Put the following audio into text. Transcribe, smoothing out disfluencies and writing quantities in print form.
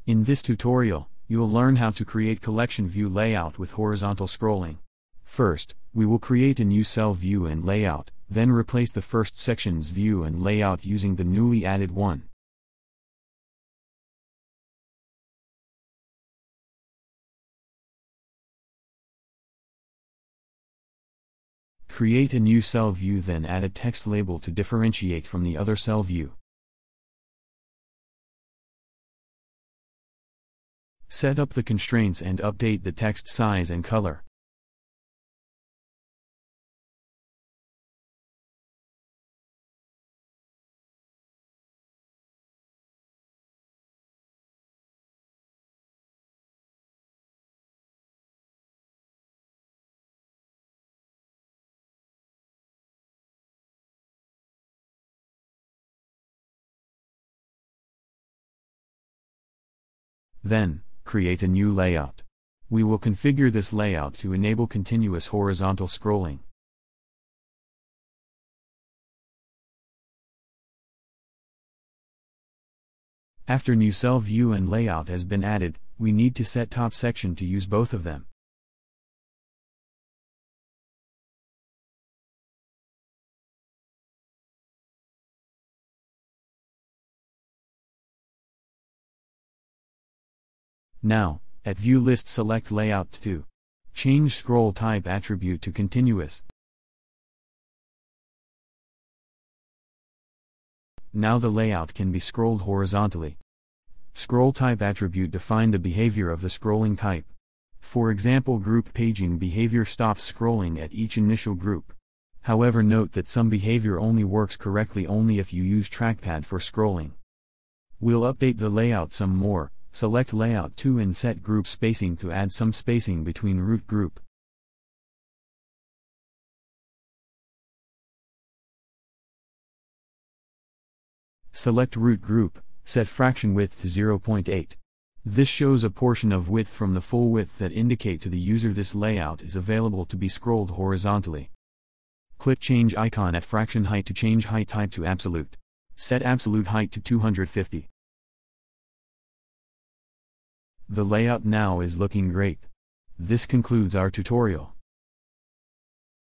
In this tutorial, you'll learn how to create collection view layout with horizontal scrolling. First, we will create a new cell view and layout, then replace the first section's view and layout using the newly added one. Create a new cell view, then add a text label to differentiate from the other cell view. Set up the constraints and update the text size and color. Then, create a new layout. We will configure this layout to enable continuous horizontal scrolling. After new cell view and layout has been added, we need to set top section to use both of them. Now, at View List select Layout to change scroll type attribute to continuous. Now the layout can be scrolled horizontally. Scroll type attribute define the behavior of the scrolling type. For example, group paging behavior stops scrolling at each initial group. However, note that some behavior only works correctly only if you use trackpad for scrolling. We'll update the layout some more. Select Layout 2 and set group spacing to add some spacing between root group. Select root group, set fraction width to 0.8. This shows a portion of width from the full width that indicate to the user this layout is available to be scrolled horizontally. Click Change icon at fraction height to change height type to absolute. Set absolute height to 250. The layout now is looking great. This concludes our tutorial.